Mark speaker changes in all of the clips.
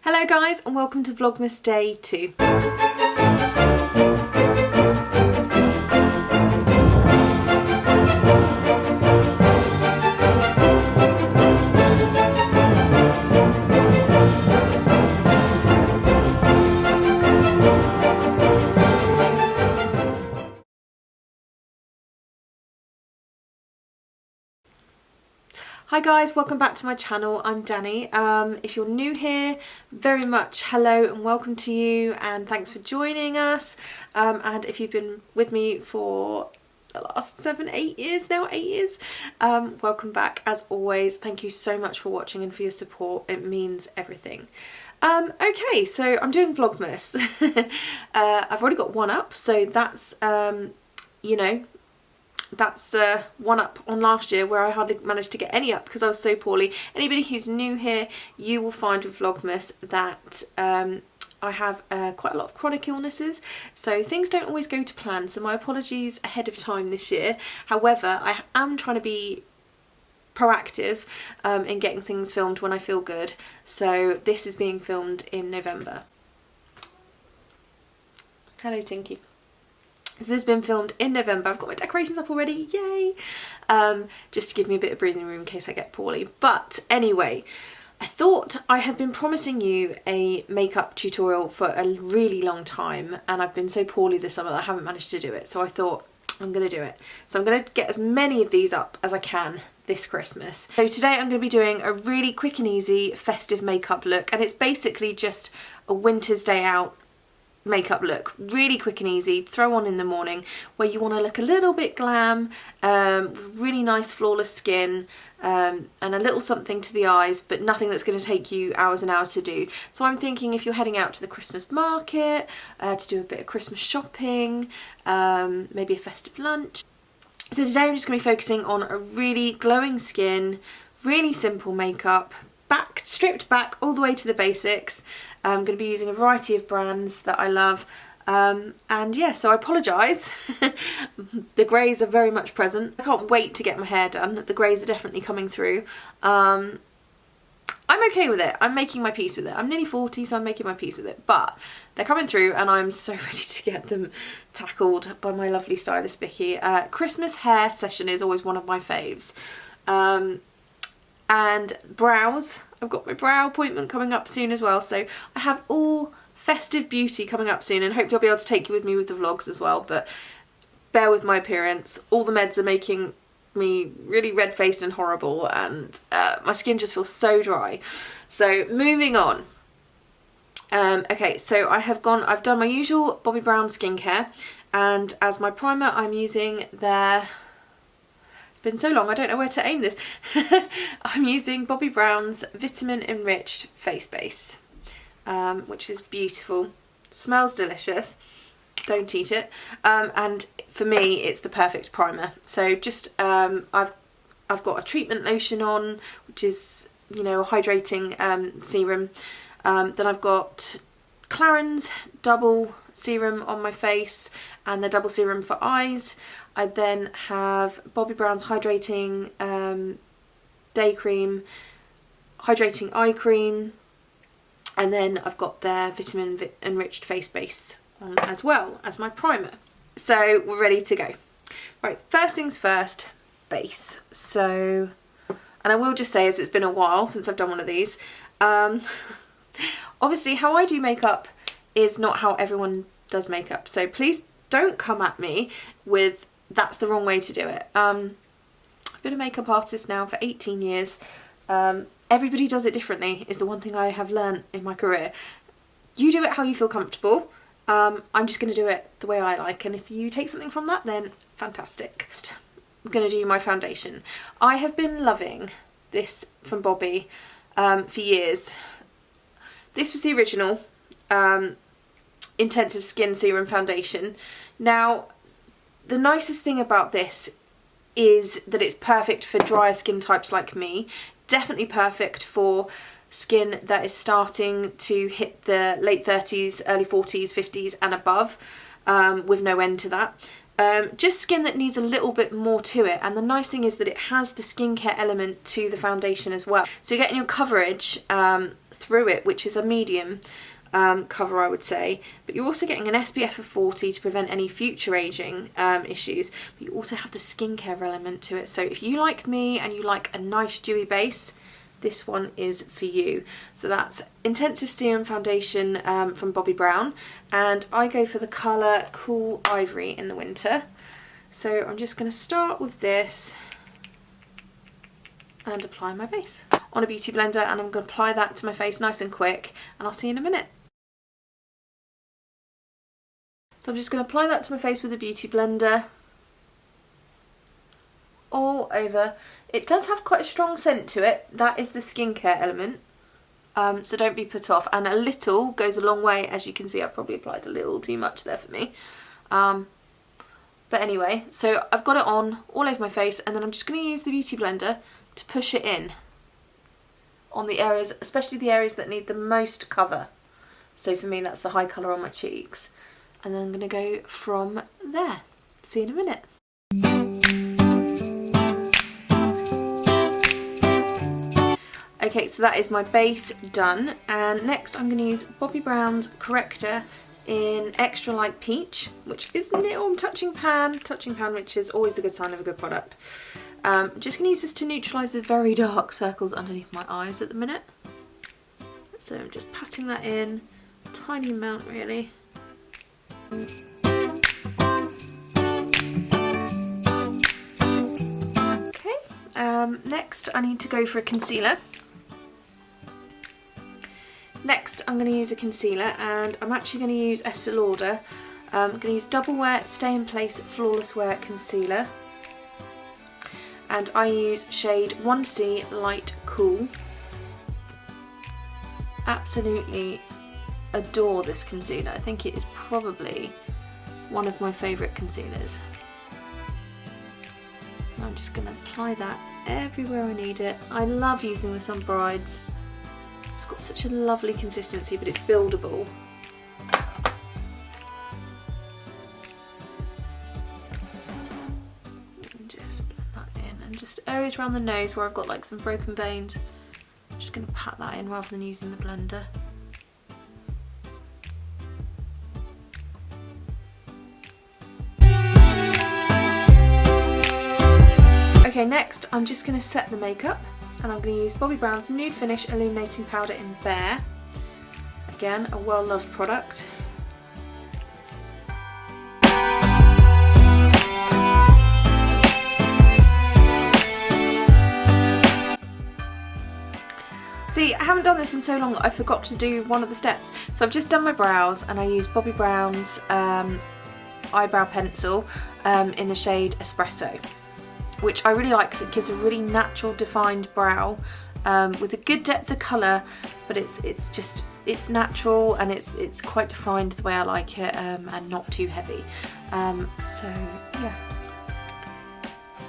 Speaker 1: Hello guys and welcome to Vlogmas Day 2. Hi guys, welcome back to my channel. I'm Danny. If you're new here, very much hello and welcome to you and thanks for joining us. And if you've been with me for the last 8 years now, 8 years, welcome back as always. Thank you so much for watching and for your support. It means everything. Okay, so I'm doing Vlogmas. I've already got one up, so that's, you know, that's one up on last year where I hardly managed to get any up because I was so poorly. Anybody who's new here, you will find with Vlogmas that I have quite a lot of chronic illnesses, so things don't always go to plan, so my apologies ahead of time this year. However, I am trying to be proactive in getting things filmed when I feel good, so this is being filmed in November. Hello Tinky. So this has been filmed in November. I've got my decorations up already, yay! Just to give me a bit of breathing room in case I get poorly. But anyway, I thought I had been promising you a makeup tutorial for a really long time, and I've been so poorly this summer that I haven't managed to do it. So I thought I'm going to do it. So I'm going to get as many of these up as I can this Christmas. So today I'm going to be doing a really quick and easy festive makeup look, and it's basically just a winter's day out makeup look, really quick and easy, throw on in the morning, where you want to look a little bit glam, really nice flawless skin, and a little something to the eyes, but nothing that's going to take you hours and hours to do. So I'm thinking if you're heading out to the Christmas market to do a bit of Christmas shopping, maybe a festive lunch. So today I'm just going to be focusing on a really glowing skin, really simple makeup, stripped back all the way to the basics. I'm going to be using a variety of brands that I love, and yeah, so I apologise. The greys are very much present. I can't wait to get my hair done. The greys are definitely coming through. I'm okay with it. I'm making my peace with it. I'm nearly 40, so I'm making my peace with it, but they're coming through and I'm so ready to get them tackled by my lovely stylist Vicky. Christmas hair session is always one of my faves. And brows, I've got my brow appointment coming up soon as well, so I have all festive beauty coming up soon, and hopefully I'll be able to take you with me with the vlogs as well, but bear with my appearance. All the meds are making me really red-faced and horrible, and my skin just feels so dry. So moving on. Okay, so I've done my usual Bobbi Brown skincare, and as my primer I'm using their... been so long I don't know where to aim this. I'm using Bobbi Brown's Vitamin Enriched Face Base, which is beautiful, smells delicious, don't eat it, and for me it's the perfect primer. So just I've got a treatment lotion on, which is, you know, a hydrating serum. Then I've got Clarins double serum on my face and the double serum for eyes. I then have Bobbi Brown's hydrating day cream, hydrating eye cream, and then I've got their vitamin enriched face base on as well as my primer. So we're ready to go. Right, first things first, base. So, and I will just say, as it's been a while since I've done one of these, obviously how I do makeup is not how everyone does makeup, so please don't come at me with that's the wrong way to do it. I've been a makeup artist now for 18 years. Everybody does it differently is the one thing I have learned in my career. You do it how you feel comfortable. I'm just going to do it the way I like, and if you take something from that, then fantastic. I'm going to do my foundation. I have been loving this from Bobbi for years. This was the original Intensive Skin Serum Foundation. Now, the nicest thing about this is that it's perfect for drier skin types like me. Definitely perfect for skin that is starting to hit the late 30s, early 40s, 50s and above, with no end to that. Just skin that needs a little bit more to it, and the nice thing is that it has the skincare element to the foundation as well. So you're getting your coverage through it, which is a medium cover, I would say, but you're also getting an SPF of 40 to prevent any future aging issues, but you also have the skincare element to it. So if you like me and you like a nice dewy base, this one is for you. So that's Intensive Serum Foundation from Bobbi Brown, and I go for the colour Cool Ivory in the winter. So I'm just going to start with this and apply my base on a beauty blender, and I'm going to apply that to my face nice and quick, and I'll see you in a minute. So I'm just going to apply that to my face with a beauty blender all over. It does have quite a strong scent to it. That is the skincare element, so don't be put off, and a little goes a long way. As you can see, I've probably applied a little too much there for me, but anyway, so I've got it on all over my face, and then I'm just going to use the beauty blender to push it in on the areas, especially the areas that need the most cover. So for me, that's the high colour on my cheeks, and then I'm going to go from there. See you in a minute. Okay, so that is my base done, and next I'm going to use Bobbi Brown's corrector in Extra Light Peach, which is little touching pan, which is always a good sign of a good product. I'm just going to use this to neutralise the very dark circles underneath my eyes at the minute. So I'm just patting that in, tiny amount really. Okay, next I need to go for a concealer. Next I'm going to use a concealer, and I'm actually going to use Estee Lauder. I'm going to use Double Wear Stay in Place Flawless Wear Concealer, and I use shade 1C Light Cool. Absolutely adore this concealer. I think it is probably one of my favourite concealers. I'm just going to apply that everywhere I need it. I love using this on brides. It's got such a lovely consistency, but it's buildable. And just blend that in, and just areas around the nose where I've got like some broken veins, I'm just going to pat that in rather than using the blender. Okay, next I'm just going to set the makeup, and I'm going to use Bobbi Brown's Nude Finish Illuminating Powder in Bare. Again, a well-loved product. See, I haven't done this in so long that I forgot to do one of the steps. So I've just done my brows, and I used Bobbi Brown's eyebrow pencil in the shade Espresso, which I really like because it gives a really natural defined brow with a good depth of colour, but it's natural, and it's quite defined the way I like it, and not too heavy. So yeah.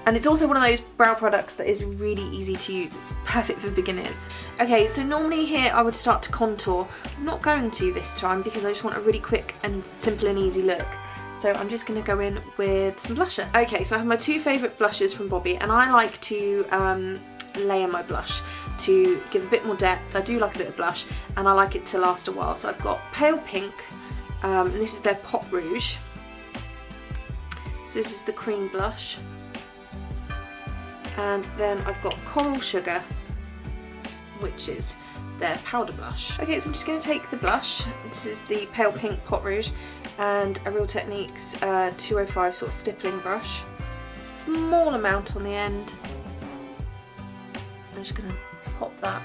Speaker 1: And it's also one of those brow products that is really easy to use. It's perfect for beginners. Okay, so normally here I would start to contour. I'm not going to this time because I just want a really quick and simple and easy look. So I'm just going to go in with some blusher. Okay, so I have my two favourite blushes from Bobbi, and I like to layer my blush to give a bit more depth. I do like a bit of blush, and I like it to last a while. So I've got Pale Pink, and this is their Pot Rouge. So this is the cream blush. And then I've got Coral Sugar, which is their powder blush. Okay, so I'm just going to take the blush. This is the Pale Pink Pot Rouge, and a Real Techniques 205 sort of stippling brush. Small amount on the end. I'm just going to pop that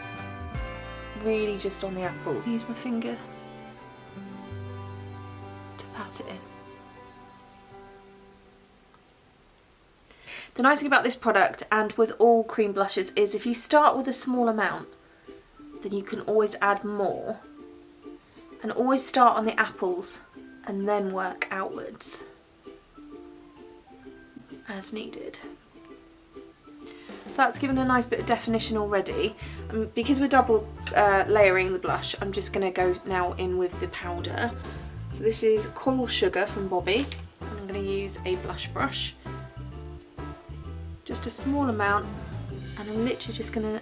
Speaker 1: really just on the apples. Use my finger to pat it in. The nice thing about this product, and with all cream blushes, is if you start with a small amount, then you can always add more, and always start on the apples and then work outwards as needed. So that's given a nice bit of definition already. Because we're double layering the blush, I'm just going to go now in with the powder. So this is Coral Sugar from Bobbi, and I'm going to use a blush brush. Just a small amount, and I'm literally just going to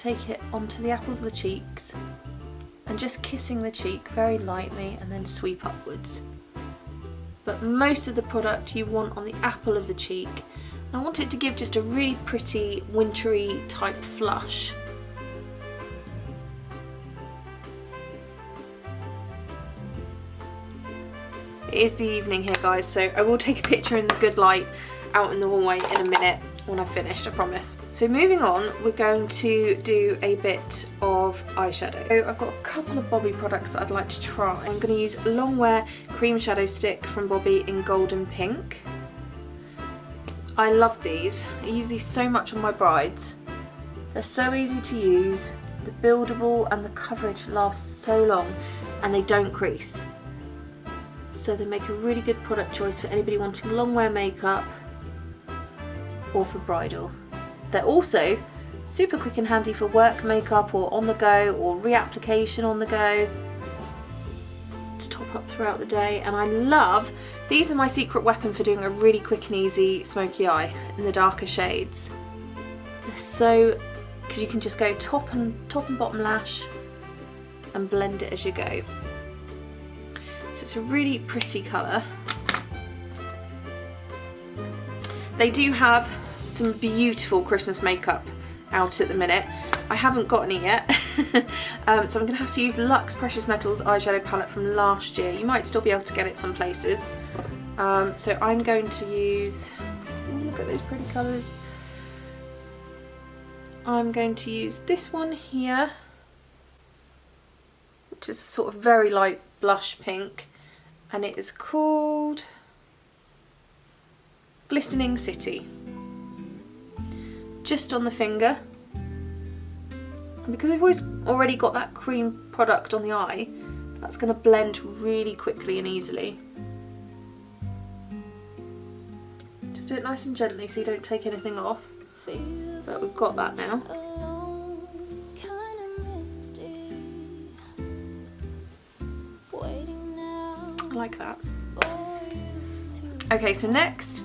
Speaker 1: take it onto the apples of the cheeks and just kissing the cheek very lightly and then sweep upwards. But most of the product you want on the apple of the cheek. I want it to give just a really pretty wintry type flush. It is the evening here, guys, so I will take a picture in the good light out in the hallway in a minute when I've finished, I promise. So moving on, we're going to do a bit of eyeshadow. So I've got a couple of Bobbi products that I'd like to try. I'm going to use Longwear Cream Shadow Stick from Bobbi in Gold and Pink. I love these. I use these so much on my brides. They're so easy to use, they're buildable, and the coverage lasts so long, and they don't crease. So they make a really good product choice for anybody wanting long wear makeup or for bridal. They're also super quick and handy for work makeup or on the go or reapplication on the go to top up throughout the day. And I love, these are my secret weapon for doing a really quick and easy smoky eye in the darker shades. They're so, because you can just go top and bottom lash and blend it as you go. So it's a really pretty colour. They do have some beautiful Christmas makeup out at the minute. I haven't got any yet, so I'm going to have to use Luxe Precious Metals eyeshadow palette from last year. You might still be able to get it some places. So I'm going to use, oh, look at those pretty colours. I'm going to use this one here, which is a sort of very light blush pink, and it is called Glistening City. Just on the finger, and because we've already got that cream product on the eye, that's going to blend really quickly and easily. Just do it nice and gently so you don't take anything off, but we've got that now. I like that. Okay, so next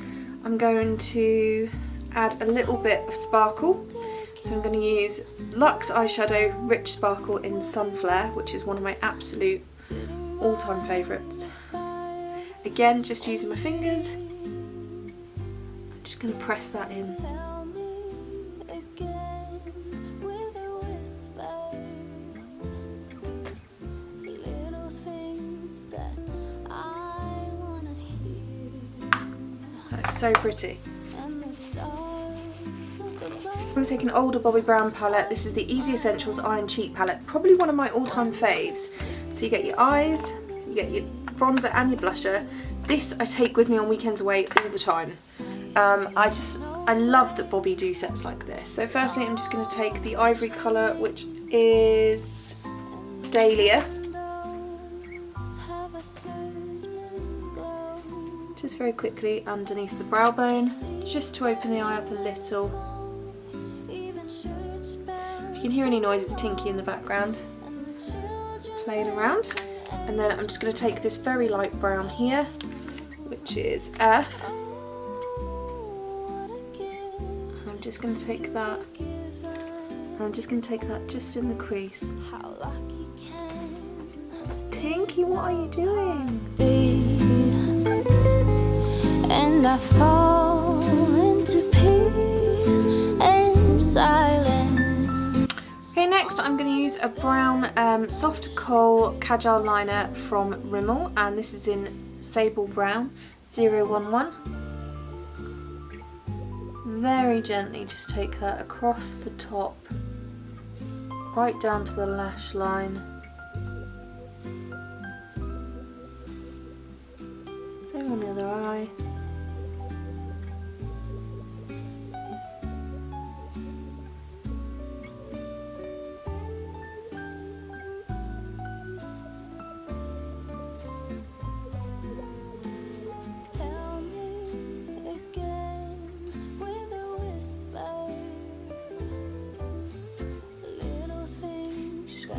Speaker 1: I'm going to add a little bit of sparkle. So I'm going to use Luxe Eyeshadow Rich Sparkle in Sunflare, which is one of my absolute all-time favourites. Again, just using my fingers. I'm just going to press that in. That's so pretty. I'm going to take an older Bobbi Brown palette. This is the Easy Essentials Iron Cheek palette, probably one of my all-time faves. So you get your eyes, you get your bronzer and your blusher. This I take with me on weekends away all the time. I love that Bobbi do sets like this. So firstly I'm just going to take the ivory colour, which is Dahlia. Just very quickly underneath the brow bone, just to open the eye up a little. If you can hear any noise, it's Tinky in the background playing around. And then I'm just going to take this very light brown here, which is Earth. And I'm just going to take that, and I'm just going to take that just in the crease. Tinky, what are you doing? And I fall into peace and silence. Okay, next I'm going to use a brown soft kohl Kajal liner from Rimmel, and this is in Sable Brown 011. Very gently just take that across the top, right down to the lash line. Same on the other eye.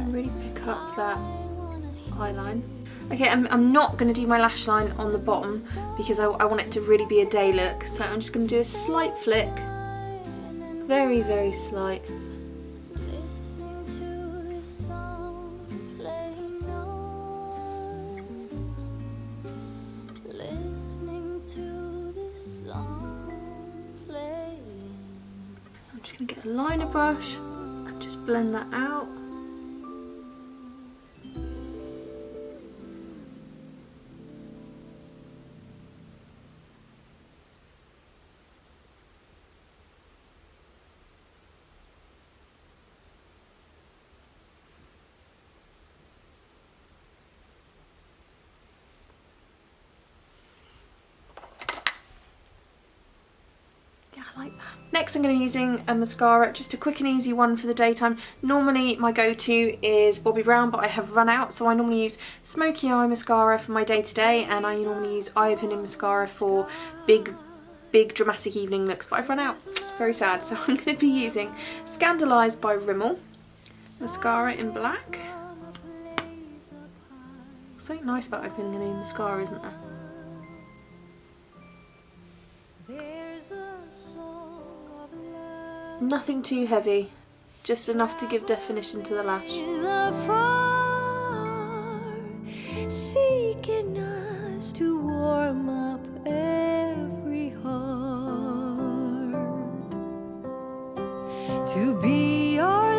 Speaker 1: Really pick up that eyeline. Okay, I'm not going to do my lash line on the bottom because I want it to really be a day look, so I'm just going to do a slight flick, very very slight, get a liner brush and just blend that out. Next I'm going to be using a mascara, just a quick and easy one for the daytime. Normally my go-to is Bobbi Brown, but I have run out, so I normally use smoky eye mascara for my day-to-day, and I normally use eye-opening mascara for big dramatic evening looks, but I've run out. Very sad. So I'm going to be using Scandalised by Rimmel mascara in black. Something nice about opening a new mascara, isn't there? Nothing too heavy, just enough to give definition to the lash.
Speaker 2: Seeking us to warm up every heart, to be our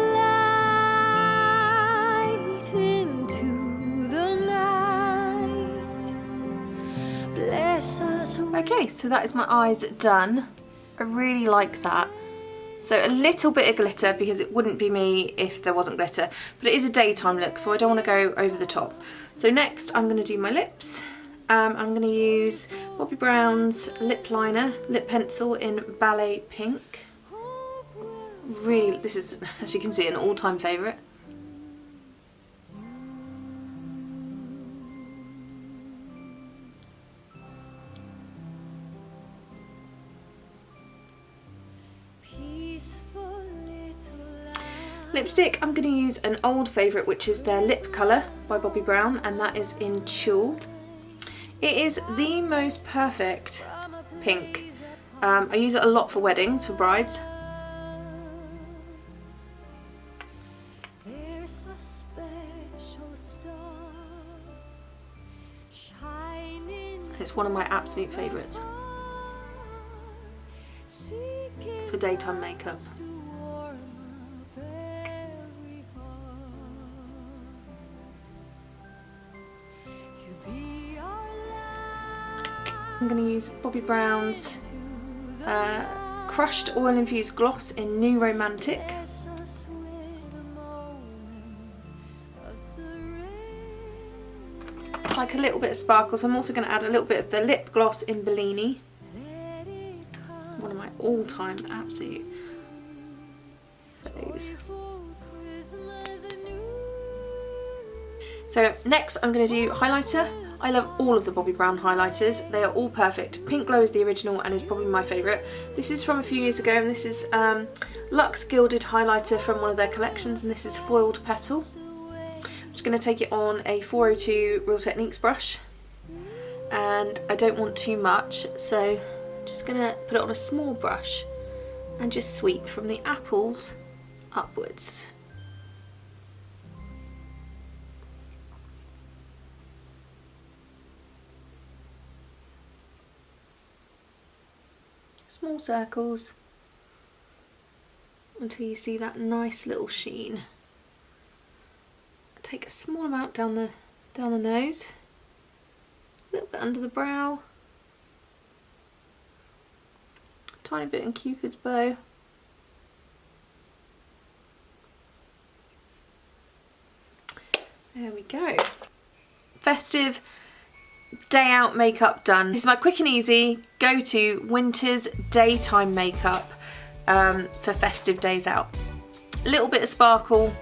Speaker 2: light into the night. Bless us.
Speaker 1: Okay, so that is my eyes done. I really like that. So a little bit of glitter, because it wouldn't be me if there wasn't glitter, but it is a daytime look, so I don't want to go over the top. So next I'm going to do my lips. I'm going to use Bobbi Brown's lip liner, lip pencil in Ballet Pink. Really, this is, as you can see, an all-time favourite. Lipstick, I'm going to use an old favourite, which is their lip colour by Bobbi Brown, and that is in Tulle. It is the most perfect pink. I use it a lot for weddings, for brides. It's one of my absolute favourites for daytime makeup. I'm going to use Bobbi Brown's crushed oil-infused gloss in New Romantic. Like a little bit of sparkle, so I'm also going to add a little bit of the lip gloss in Bellini. One of my all-time absolute faves. So next I'm going to do highlighter. I love all of the Bobbi Brown highlighters. They are all perfect. Pink Glow is the original and is probably my favourite. This is from a few years ago, and this is Luxe Gilded highlighter from one of their collections, and this is Foiled Petal. I'm just going to take it on a 402 Real Techniques brush, and I don't want too much, so I'm just going to put it on a small brush and just sweep from the apples upwards. Small circles until you see that nice little sheen. Take a small amount down the nose, a little bit under the brow, a tiny bit in Cupid's bow. There we go. Festive day out makeup done. This is my quick and easy go-to winter's daytime makeup for festive days out. A little bit of sparkle,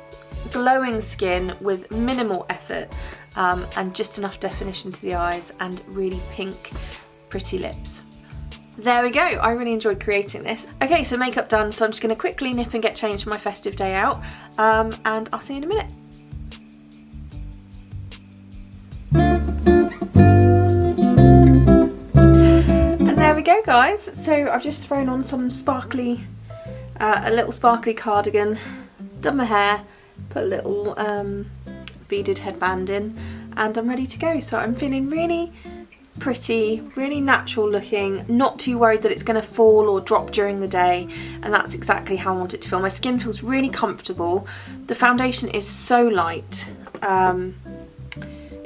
Speaker 1: glowing skin with minimal effort, and just enough definition to the eyes, and really pink, pretty lips. There we go. I really enjoyed creating this. Okay, so makeup done, so I'm just going to quickly nip and get changed for my festive day out, and I'll see you in a minute. There we go, guys. So I've just thrown on some sparkly, a little sparkly cardigan, done my hair, put a little beaded headband in, and I'm ready to go. So I'm feeling really, pretty, really natural looking, not too worried that it's going to fall or drop during the day, and that's exactly how I want it to feel. My skin feels really comfortable. The foundation is so light.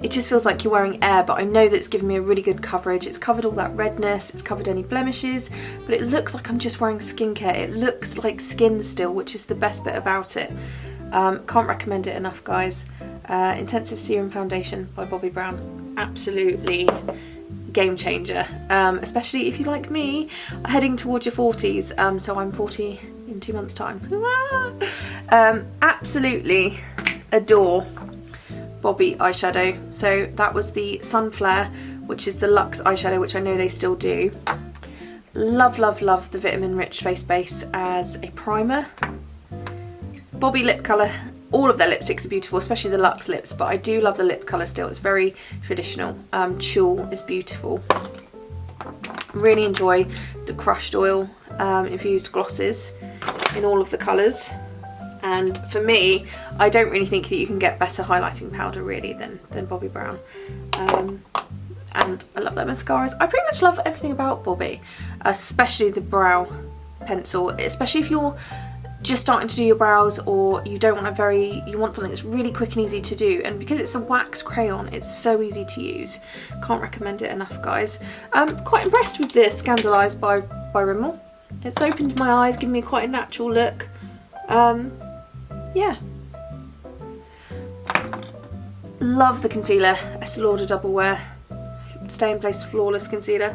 Speaker 1: It just feels like you're wearing air, but I know that it's given me a really good coverage. It's covered all that redness, it's covered any blemishes, but it looks like I'm just wearing skincare. It looks like skin still, which is the best bit about it. Can't recommend it enough, guys. Intensive Serum Foundation by Bobbi Brown. Absolutely game changer, especially if you, like me, are heading towards your 40s. So I'm 40 in 2 months' time. Absolutely adore Bobbi eyeshadow. So that was the Sun Flare, which is the luxe eyeshadow, which I know they still do. Love, love, love the vitamin rich face base as a primer. Bobbi lip colour. All of their lipsticks are beautiful, especially the luxe lips, but I do love the lip colour still. It's very traditional. Tulle is beautiful. Really enjoy the crushed oil infused glosses in all of the colours. And for me, I don't really think that you can get better highlighting powder really than Bobbi Brown. And I love their mascaras. I pretty much love everything about Bobbi, especially the brow pencil, especially if you're just starting to do your brows, or you don't want you want something that's really quick and easy to do, and because it's a wax crayon, it's so easy to use. Can't recommend it enough, guys. Quite impressed with this Scandalised by Rimmel. It's opened my eyes, given me quite a natural look. Yeah. Love the concealer, Estee Lauder Double Wear Stay in Place Flawless Concealer.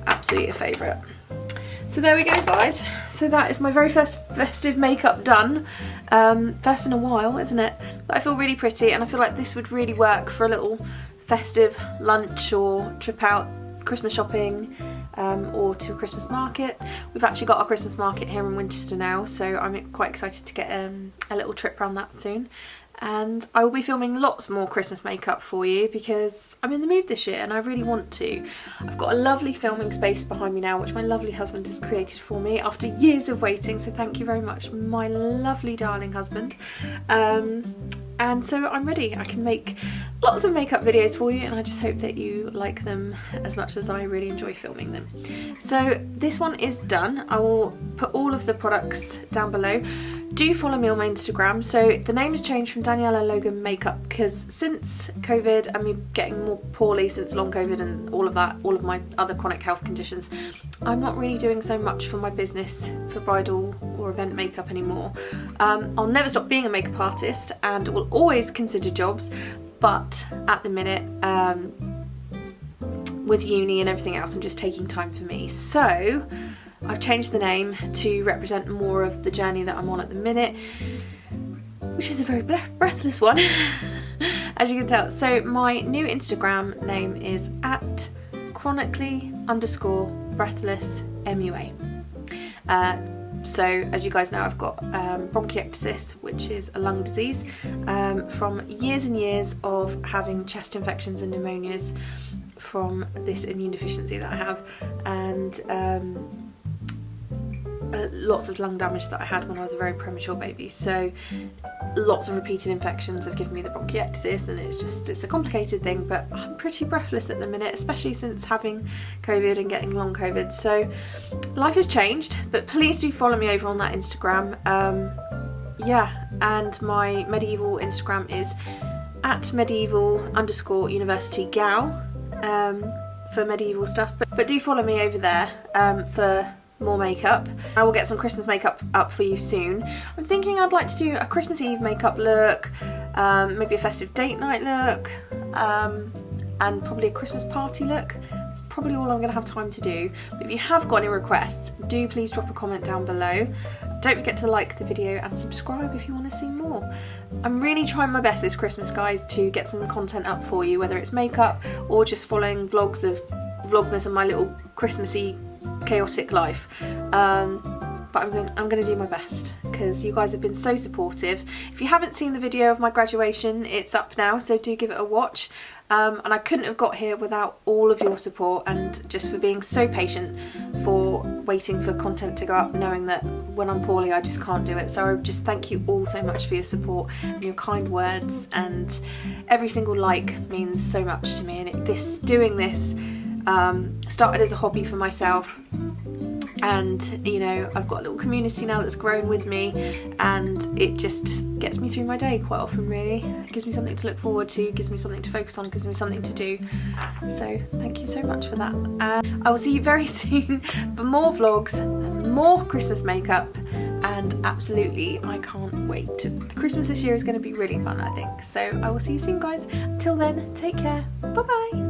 Speaker 1: Absolutely a favourite. So there we go, guys. So that is my very first festive makeup done. First in a while, isn't it? But I feel really pretty, and I feel like this would really work for a little festive lunch or trip out Christmas shopping, or to a Christmas market. We've actually got our Christmas market here in Winchester now, so I'm quite excited to get a little trip around that soon. And I will be filming lots more Christmas makeup for you because I'm in the mood this year and I really want to. I've got a lovely filming space behind me now, which my lovely husband has created for me after years of waiting, so thank you very much, my lovely darling husband. And so I'm ready. I can make lots of makeup videos for you, and I just hope that you like them as much as I really enjoy filming them. So this one is done. I will put all of the products down below. Do follow me on my Instagram. So the name has changed from Daniela Logan Makeup because since COVID and me getting more poorly since long COVID and all of that, all of my other chronic health conditions, I'm not really doing so much for my business for bridal or event makeup anymore. I'll never stop being a makeup artist and will always consider jobs, but at the minute with uni and everything else, I'm just taking time for me. So I've changed the name to represent more of the journey that I'm on at the minute, which is a very breathless one, as you can tell. So my new Instagram name is @chronically_breathless_MUA. So as you guys know, I've got bronchiectasis, which is a lung disease from years and years of having chest infections and pneumonias from this immune deficiency that I have, and lots of lung damage that I had when I was a very premature baby. So lots of repeated infections have given me the bronchiectasis, and it's a complicated thing, but I'm pretty breathless at the minute, especially since having COVID and getting long COVID. So life has changed, but please do follow me over on that Instagram. Yeah, and my medieval Instagram is @medieval_universitygal for medieval stuff, but do follow me over there for more makeup. I will get some Christmas makeup up for you soon. I'm thinking I'd like to do a Christmas Eve makeup look, maybe a festive date night look, and probably a Christmas party look. It's probably all I'm going to have time to do. But if you have got any requests, do please drop a comment down below. Don't forget to like the video and subscribe if you want to see more. I'm really trying my best this Christmas, guys, to get some content up for you, whether it's makeup or just following vlogs of Vlogmas and my little Christmassy chaotic life. But I'm going to do my best because you guys have been so supportive. If you haven't seen the video of my graduation, it's up now, so do give it a watch. And I couldn't have got here without all of your support, and just for being so patient, for waiting for content to go up, knowing that when I'm poorly I just can't do it. So I just thank you all so much for your support and your kind words, and every single like means so much to me, and doing this Started as a hobby for myself, and you know, I've got a little community now that's grown with me, and it just gets me through my day quite often really. It gives me something to look forward to, gives me something to focus on, gives me something to do. So thank you so much for that, and I will see you very soon for more vlogs and more Christmas makeup, and absolutely I can't wait. Christmas this year is going to be really fun, I think. So I will see you soon guys. Until then, take care. Bye bye.